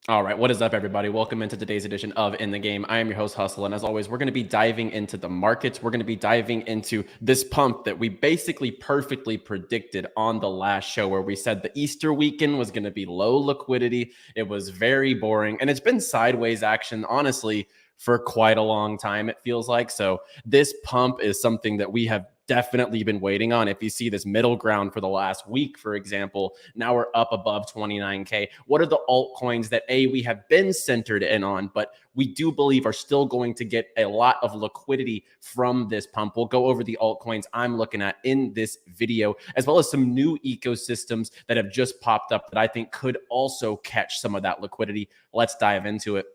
All right, what is up, everybody? Welcome into today's edition of In the Game. I am your host, Hustle, and as always, we're going to be diving into the markets. We're going to be diving into this pump that we basically perfectly predicted on the last show, where we said the Easter weekend was going to be low liquidity. It was very boring, and it's been sideways action, honestly, for quite a long time, it feels like. So this pump is something that we have definitely been waiting on. If you see this middle ground for the last week, for example, now we're up above 29K. What are the altcoins that we have been centered in on, but we do believe are still going to get a lot of liquidity from this pump? We'll go over the altcoins I'm looking at in this video, as well as some new ecosystems that have just popped up that I think could also catch some of that liquidity. Let's dive into it.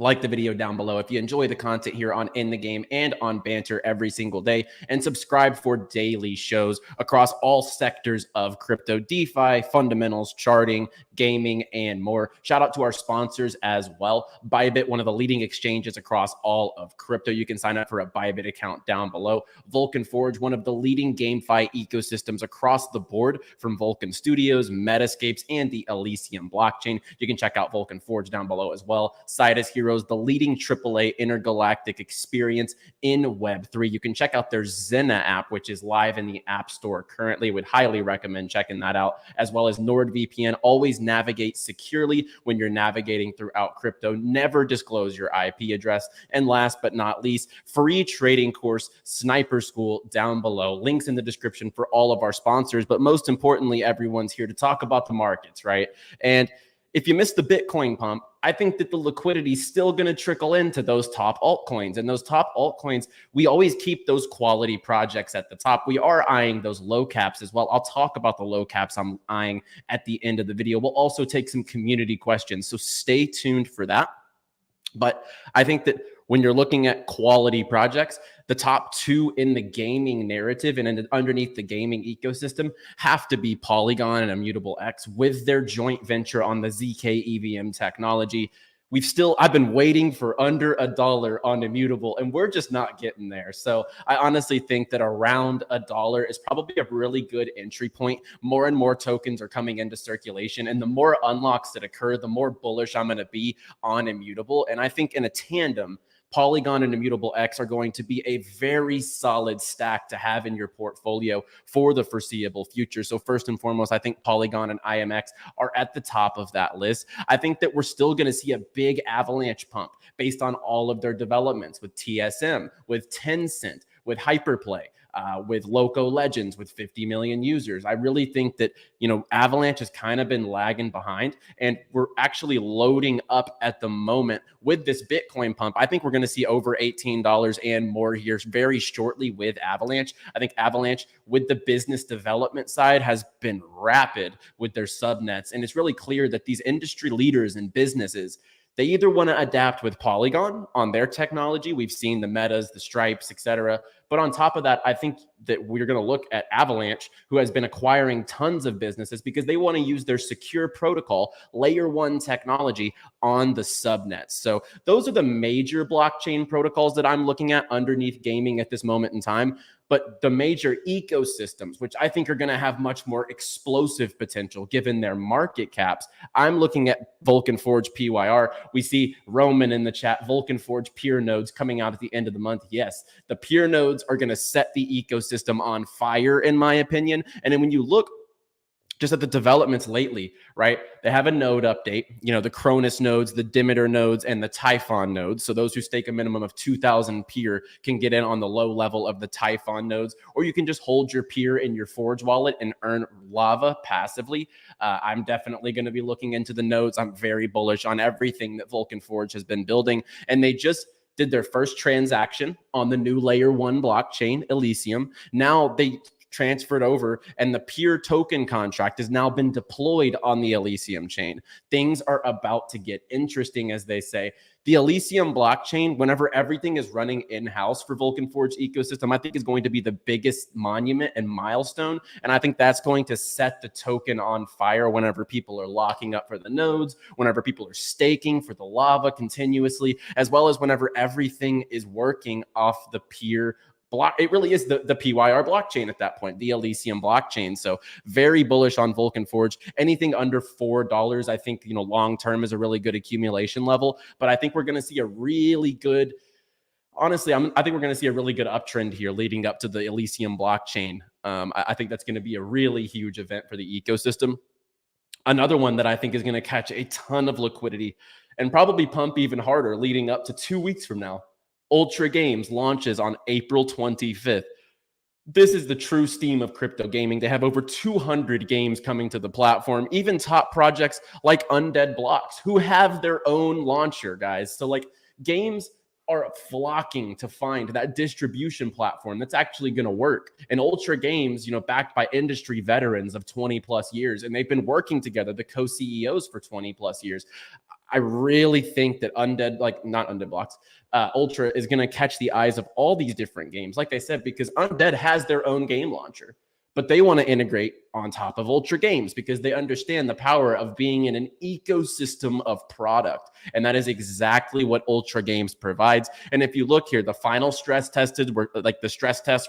Like the video down below if you enjoy the content here on In the Game and on Banter every single day, and subscribe for daily shows across all sectors of crypto, DeFi, fundamentals, charting, gaming, and more. Shout out to our sponsors as well. Bybit, one of the leading exchanges across all of crypto. You can sign up for a Bybit account down below. Vulcan Forge, one of the leading GameFi ecosystems across the board, from Vulcan Studios, Metascapes, and the Elysium blockchain. You can check out Vulcan Forge down below as well. SIDUS Heroes, the leading AAA intergalactic experience in Web3. You can check out their 𝗁𝗂 app, which is live in the App Store currently. Would highly recommend checking that out, as well as NordVPN. Always navigate securely when you're navigating throughout crypto. Never disclose your IP address. And last but not least, free trading course, Sniper School, down below. Links in the description for all of our sponsors. But most importantly, everyone's here to talk about the markets, right? And if you missed the Bitcoin pump, I think that the liquidity is still going to trickle into those top altcoins. And those top altcoins, we always keep those quality projects at the top. We are eyeing those low caps as well. I'll talk about the low caps I'm eyeing at the end of the video. We'll also take some community questions, so stay tuned for that. But I think that when you're looking at quality projects, the top two in the gaming narrative and underneath the gaming ecosystem have to be Polygon and 𝗎𝗓𝗋𝗋 with their joint venture on the ZK EVM technology. I've been waiting for under $1 on 𝗎𝗓𝗋𝗋, and we're just not getting there. So I honestly think that around $1 is probably a really good entry point. More and more tokens are coming into circulation, and the more unlocks that occur, the more bullish I'm going to be on 𝗎𝗎𝗋𝗋. And I think in a tandem, Polygon and 𝗎𝗓𝗋𝗋 are going to be a very solid stack to have in your portfolio for the foreseeable future. So first and foremost, I think Polygon and IMX are at the top of that list. I think that we're still going to see a big avalanche pump based on all of their developments with TSM, with Tencent, with Hyperplay, with Loco Legends, with 50 million users. I really think that, Avalanche has kind of been lagging behind, and we're actually loading up at the moment with this Bitcoin pump. I think we're going to see over $18 and more here very shortly with Avalanche. I think Avalanche, with the business development side, has been rapid with their subnets, and it's really clear that these industry leaders and businesses, they either want to adapt with Polygon on their technology. We've seen the Metas, the Stripes, etc. But on top of that, I think that we're going to look at Avalanche, who has been acquiring tons of businesses because they want to use their secure protocol, layer 1 technology on the subnets. So those are the major blockchain protocols that I'm looking at underneath gaming at this moment in time. But the major ecosystems, which I think are going to have much more explosive potential given their market caps, I'm looking at Vulcan Forge PYR. We see Roman in the chat, Vulcan Forge peer nodes coming out at the end of the month. Yes, the peer nodes are going to set the ecosystem on fire, in my opinion. And then when you look just at the developments lately, right? They have a node update, the Cronus nodes, the Demeter nodes, and the Typhon nodes. So those who stake a minimum of 2,000 peer can get in on the low level of the Typhon nodes, or you can just hold your peer in your Forge wallet and earn lava passively. I'm definitely going to be looking into the nodes. I'm very bullish on everything that Vulcan Forge has been building, and they just did their first transaction on the new layer 1 blockchain, Elysium. Now they transferred over, and the peer token contract has now been deployed on the Elysium chain. Things are about to get interesting, as they say. The Elysium blockchain, whenever everything is running in-house for Vulcan Forge ecosystem, I think is going to be the biggest monument and milestone. And I think that's going to set the token on fire whenever people are locking up for the nodes, whenever people are staking for the lava continuously, as well as whenever everything is working off the peer it really is the PYR blockchain at that point, the Elysium blockchain. So very bullish on Vulcan Forge. Anything under $4, I think, long term is a really good accumulation level. But I think we're going to see a really good, honestly, I think we're going to see a really good uptrend here leading up to the Elysium blockchain. I think that's going to be a really huge event for the ecosystem. Another one that I think is going to catch a ton of liquidity and probably pump even harder leading up to 2 weeks from now. Ultra Games launches on April 25th. This is the true steam of crypto gaming. They have over 200 games coming to the platform, even top projects like Undead Blocks, who have their own launcher, guys. So like games are flocking to find that distribution platform that's actually going to work. And Ultra Games, backed by industry veterans of 20 plus years, and they've been working together, the co-CEOs for 20 plus years. I really think that not Undead Blocks, Ultra is going to catch the eyes of all these different games. Like I said, because Undead has their own game launcher, but they want to integrate on top of Ultra Games because they understand the power of being in an ecosystem of product. And that is exactly what Ultra Games provides. And if you look here, the final stress tests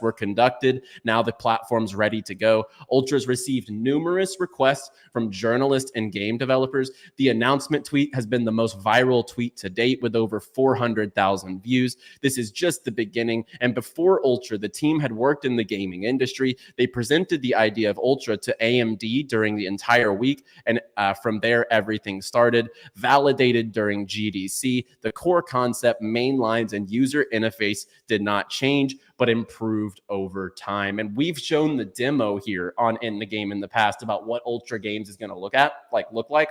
were conducted. Now the platform's ready to go. Ultra's received numerous requests from journalists and game developers. The announcement tweet has been the most viral tweet to date with over 400,000 views. This is just the beginning. And before Ultra, the team had worked in the gaming industry. They presented the idea of Ultra to AMD during the entire week. And from there, everything started. Validated during GDC, the core concept, main lines, and user interface did not change, but improved over time. And we've shown the demo here on In the Game in the past about what Ultra Games is going to look like.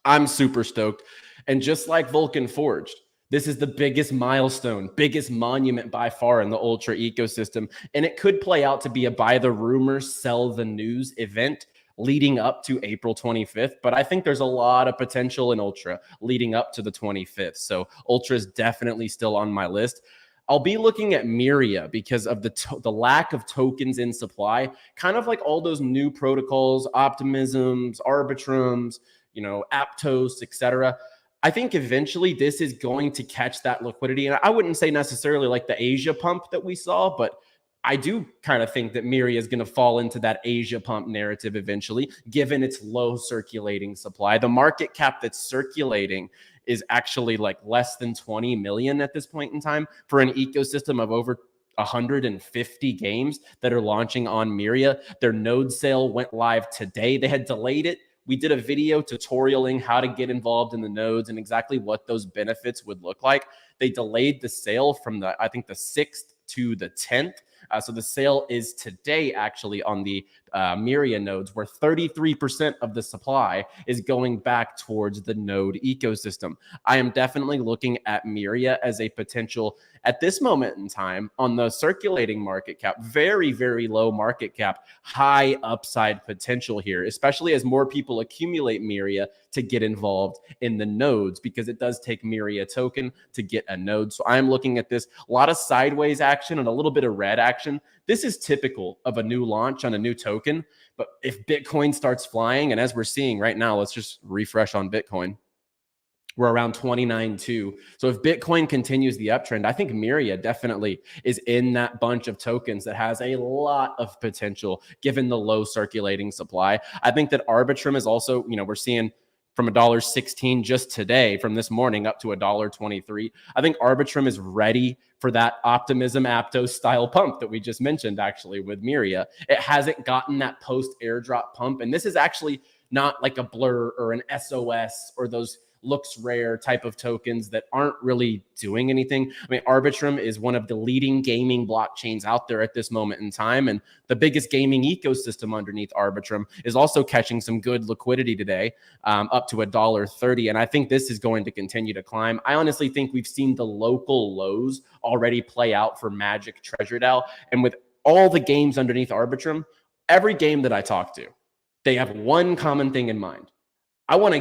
I'm super stoked. And just like Vulcan Forged, this is the biggest milestone, biggest monument by far in the Ultra ecosystem. And it could play out to be a buy the rumors, sell the news event leading up to April 25th. But I think there's a lot of potential in Ultra leading up to the 25th. So Ultra is definitely still on my list. I'll be looking at 𝗓𝗏 because of the lack of tokens in supply, kind of like all those new protocols, Optimisms, Arbitrums, Aptos, etc. I think eventually this is going to catch that liquidity. And I wouldn't say necessarily like the Asia pump that we saw, but I do kind of think that 𝗓𝗏 is going to fall into that Asia pump narrative eventually, given its low circulating supply. The market cap that's circulating is actually like less than 20 million at this point in time for an ecosystem of over 150 games that are launching on 𝗓𝗏. Their node sale went live today. They had delayed it. We did a video tutorialing how to get involved in the nodes and exactly what those benefits would look like. They delayed the sale from the 6th to the 10th. So the sale is today actually on the 𝗓𝗏 nodes, where 33% of the supply is going back towards the node ecosystem. I am definitely looking at 𝗓𝗏 as a potential at this moment in time on the circulating market cap. Very, very low market cap, high upside potential here, especially as more people accumulate 𝗓𝗏 to get involved in the nodes, because it does take 𝗓𝗏 token to get a node. So I'm looking at this, a lot of sideways action and a little bit of red action. This is typical of a new launch on a new token. But if Bitcoin starts flying, and as we're seeing right now, let's just refresh on Bitcoin. We're around 29.2. So if Bitcoin continues the uptrend, I think 𝗓𝗏 definitely is in that bunch of tokens that has a lot of potential given the low circulating supply. I think that Arbitrum is also, we're seeing from $1.16 just today, from this morning up to $1.23. I think Arbitrum is ready for that Optimism Aptos style pump that we just mentioned actually with 𝗓𝗏. It hasn't gotten that post airdrop pump. And this is actually not like a Blur or an SOS or those looks rare type of tokens that aren't really doing anything. I mean, Arbitrum is one of the leading gaming blockchains out there at this moment in time. And the biggest gaming ecosystem underneath Arbitrum is also catching some good liquidity today, up to $1.30. And I think this is going to continue to climb. I honestly think we've seen the local lows already play out for Magic Treasure DAO. And with all the games underneath Arbitrum, every game that I talk to, they have one common thing in mind. I want to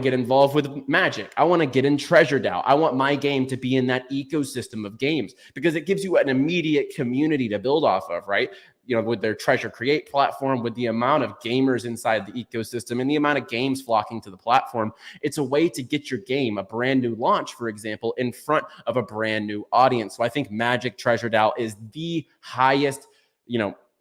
get involved with Magic. I want to get in Treasure DAO. I want my game to be in that ecosystem of games because it gives you an immediate community to build off of, right? with their Treasure Create platform, with the amount of gamers inside the ecosystem and the amount of games flocking to the platform, it's a way to get your game, a brand new launch, for example, in front of a brand new audience. So I think Magic Treasure DAO is the highest,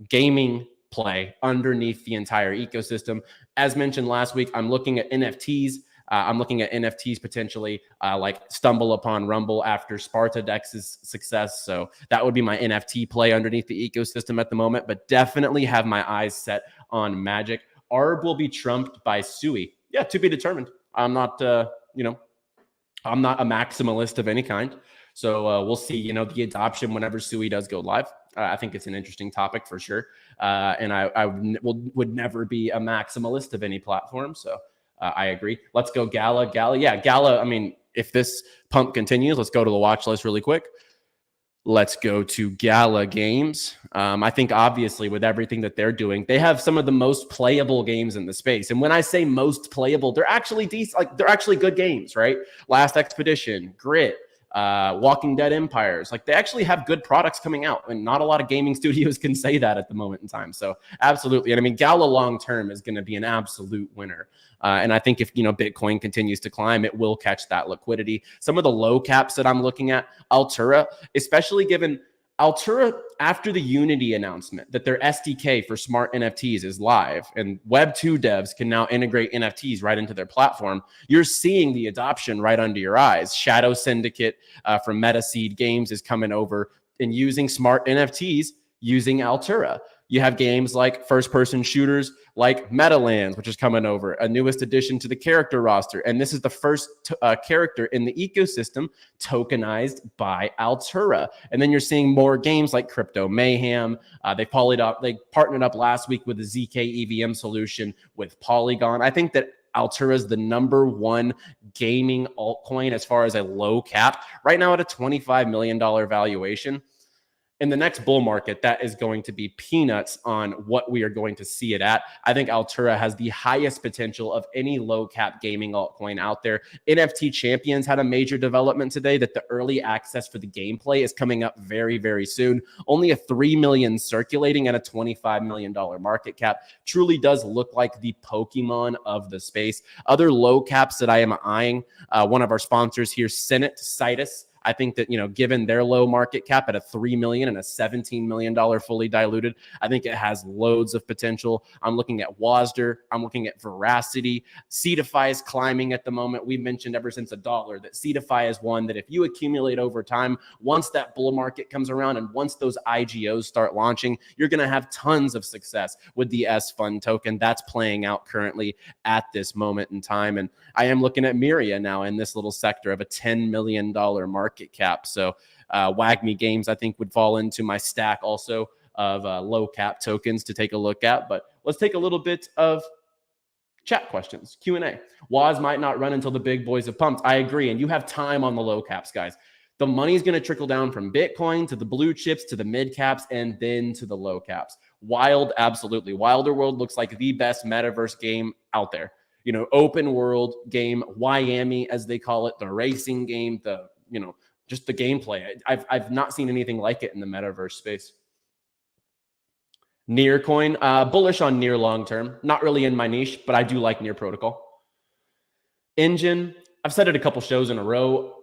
gaming play underneath the entire ecosystem. As mentioned last week, I'm looking at NFTs. I'm looking at NFTs potentially like 𝗪𝗏𝗋 after 𝗪𝗏𝗋's success. So that would be my NFT play underneath the ecosystem at the moment, but definitely have my eyes set on Magic. ARB will be trumped by 𝗠𝗏. Yeah, to be determined. I'm not, I'm not a maximalist of any kind. So we'll see, the adoption whenever 𝗠𝗏 does go live. I think it's an interesting topic for sure. And I would never be a maximalist of any platform. So I agree. Let's go 𝗪𝗏. Yeah, 𝗪𝗏. I mean, if this pump continues, let's go to the watch list really quick. Let's go to 𝗪𝗏 Games. I think obviously with everything that they're doing, they have some of the most playable games in the space. And when I say most playable, they're actually decent. Like they're actually good games, right? Last Expedition, Grit, Walking Dead Empires. Like they actually have good products coming out, and not a lot of gaming studios can say that at the moment in time. So absolutely. And I mean, 𝗪𝗏 long term is going to be an absolute winner. And I think if, Bitcoin continues to climb, it will catch that liquidity. Some of the low caps that I'm looking at, Altura, especially given Altura, after the Unity announcement that their SDK for smart NFTs is live and Web2 devs can now integrate NFTs right into their platform, you're seeing the adoption right under your eyes. Shadow Syndicate from MetaSeed Games is coming over and using smart NFTs using Altura. You have games like first-person shooters like Meadowlands, which is coming over, a newest addition to the character roster. And this is the first character in the ecosystem tokenized by Altura. And then you're seeing more games like Crypto Mayhem. They partnered up last week with the ZK EVM solution with Polygon. I think that Altura is the #1 gaming altcoin as far as a low cap, right now at a $25 million valuation. In the next bull market, that is going to be peanuts on what we are going to see it at. I think Altura has the highest potential of any low cap gaming altcoin out there. NFT Champions had a major development today that the early access for the gameplay is coming up very, very soon. Only a 3 million circulating at a $25 million market cap. Truly does look like the Pokemon of the space. Other low caps that I am eyeing, one of our sponsors here, SIDUS. I think that, given their low market cap at a 3 million and a $17 million fully diluted, I think it has loads of potential. I'm looking at WASDR. I'm looking at Veracity. 𝗓𝗏𝗃 is climbing at the moment. We've mentioned ever since $1 that 𝗓𝗏𝗃 is one that if you accumulate over time, once that bull market comes around and once those IGOs start launching, you're going to have tons of success with the S-Fund token. That's playing out currently at this moment in time. And I am looking at Myria now in this little sector of a $10 million market cap. So WAGMI Games, I think, would fall into my stack also of low cap tokens to take a look at. But let's take a little bit of chat questions, Q&A. WAS might not run until the big boys have pumped. I agree. And you have time on the low caps, guys. The money is going to trickle down from Bitcoin to the blue chips to the mid caps and then to the low caps. Wild, absolutely. Wilder World looks like the best metaverse game out there. Open world game, Miami, as they call it, the racing game, the, just the gameplay. I've not seen anything like it in the metaverse space. Near coin, bullish on Near long term. Not really in my niche, but I do like Near protocol. Engine, I've said it a couple shows in a row.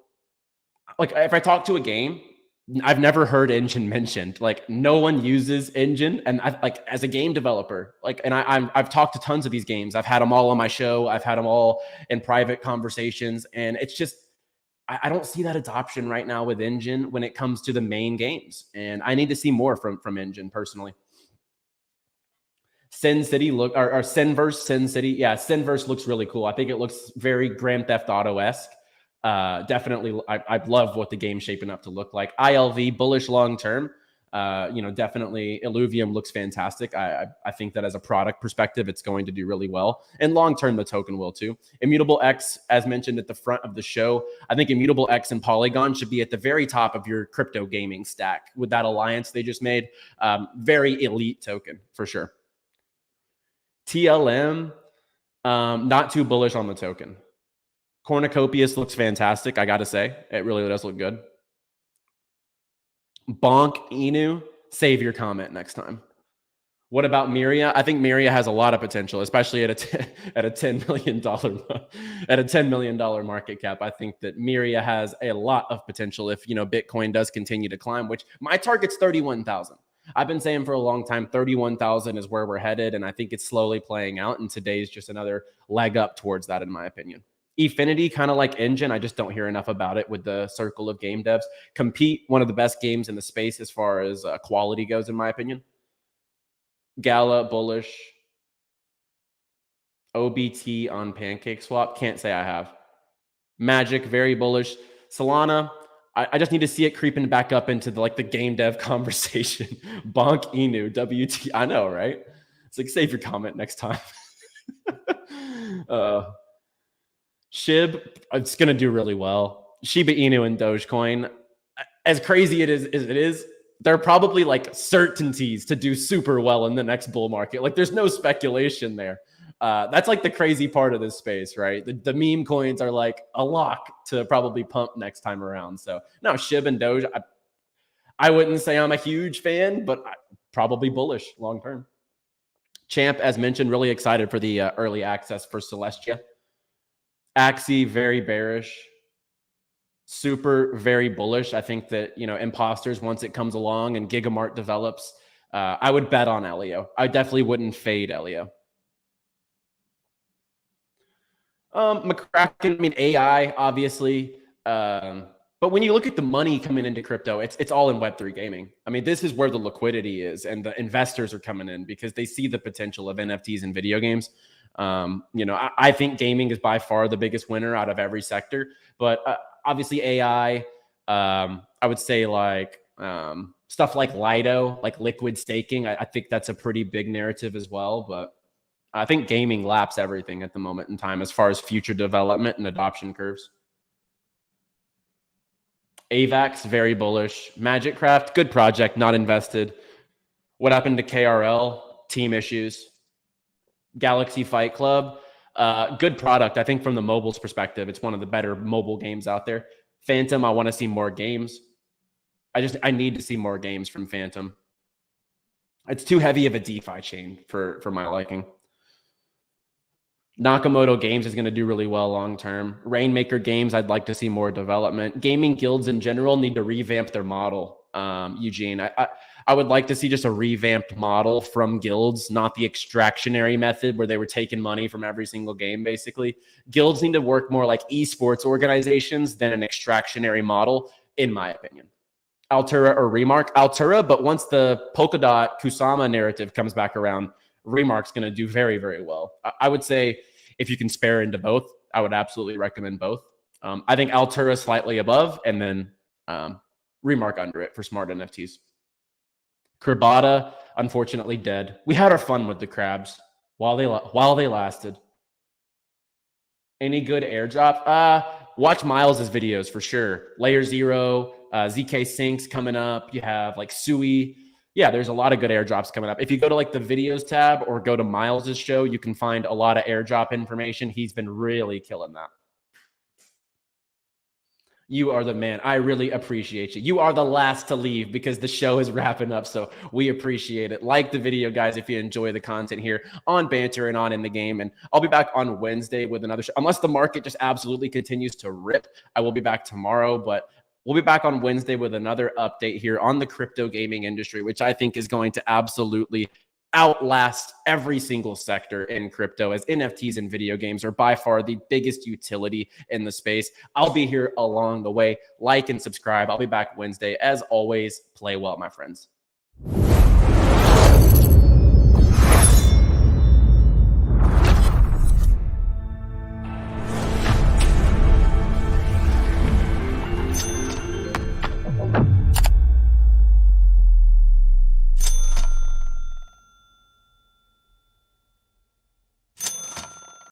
Like if I talk to a game, I've never heard Engine mentioned. Like no one uses Engine, and as a game developer, I've talked to tons of these games. I've had them all on my show. I've had them all in private conversations, and it's just I don't see that adoption right now with Engine when it comes to the main games, and I need to see more from Engine personally. Sin City or Sinverse, Sin City, yeah, Sinverse looks really cool. I think it looks very Grand Theft Auto-esque. Definitely, I love what the game's shaping up to look like. ILV, bullish long term. Definitely Illuvium looks fantastic. I think that as a product perspective, it's going to do really well. And long term, the token will too. Immutable X, as mentioned at the front of the show, I think Immutable X and Polygon should be at the very top of your crypto gaming stack with that alliance they just made. Very elite token for sure. TLM, not too bullish on the token. 𝗪𝗏𝗃𝗃 looks fantastic, I got to say. It really does look good. Bonk Inu, save your comment next time. What about Myria? I think Myria has a lot of potential, especially at a $10 million at a $10 million market cap. I think that Myria has a lot of potential if, you know, Bitcoin does continue to climb, which my target's 31,000. I've been saying for a long time, 31,000 is where we're headed, and I think it's slowly playing out, and today's just another leg up towards that, in my opinion. 𝗍∞, kind of like Engine, I just don't hear enough about it with the circle of game devs. Compete, one of the best games in the space as far as quality goes, in my opinion. Gala, bullish. OBT on PancakeSwap, can't say I have. Magic, very bullish. Solana, I just need to see it creeping back up into the game dev conversation. Bonk Inu, WT, I know, right? It's like, save your comment next time. SHIB, it's going to do really well. Shiba Inu and Dogecoin, as crazy as it is, there are probably like certainties to do super well in the next bull market. Like there's no speculation there. That's like the crazy part of this space, right? The meme coins are like a lock to probably pump next time around. So no, SHIB and Doge, I wouldn't say I'm a huge fan, but probably bullish long term. Champ, as mentioned, really excited for the early access for 𝗪𝗏𝗂. 𝗪𝗏𝗃, very bearish. Super, very bullish. I think that, you know, imposters, once it comes along and Gigamart develops, I would bet on Elio. I definitely wouldn't fade Elio. McCracken, I mean, AI, obviously. But when you look at the money coming into crypto, it's all in Web3 gaming. I mean, this is where the liquidity is, and the investors are coming in because they see the potential of NFTs in video games. You know, I think gaming is by far the biggest winner out of every sector, but obviously AI, I would say like stuff like Lido, like liquid staking. I think that's a pretty big narrative as well, but I think gaming laps everything at the moment in time as far as future development and adoption curves. AVAX, very bullish. Magicraft, good project, not invested. What happened to KRL? Team issues. Galaxy Fight Club, good product. I think from the mobile's perspective, it's one of the better mobile games out there. Phantom, I want to see more games. I need to see more games from Phantom. It's too heavy of a DeFi chain for my liking. Nakamoto Games is going to do really well long term. Rainmaker Games, I'd like to see more development. Gaming guilds in general need to revamp their model. Eugene, I would like to see just a revamped model from guilds, not the extractionary method where they were taking money from every single game, basically. Guilds need to work more like esports organizations than an extractionary model, in my opinion. Altura or Remark? Altura, but once the Polkadot Kusama narrative comes back around, Remark's going to do very, very well. I would say if you can spare into both, I would absolutely recommend both. I think Altura slightly above, and then Remark under it for smart NFTs. 𝗏𝗏𝗏𝗏, unfortunately dead. We had our fun with the crabs while they lasted. Any good airdrop? Watch Miles's videos for sure. Layer 0, ZK Syncs coming up. You have like Sui. Yeah, there's a lot of good airdrops coming up. If you go to like the videos tab or go to Miles's show, you can find a lot of airdrop information. He's been really killing that. You are the man. I really appreciate you. You are the last to leave because the show is wrapping up, so we appreciate it. Like the video, guys, if you enjoy the content here on Banter and on In the Game. And I'll be back on Wednesday with another show. Unless the market just absolutely continues to rip, I will be back tomorrow, but we'll be back on Wednesday with another update here on the crypto gaming industry, which I think is going to absolutely outlast every single sector in crypto, as NFTs and video games are by far the biggest utility in the space. I'll be here along the way. Like and subscribe. I'll be back Wednesday. As always, play well, my friends.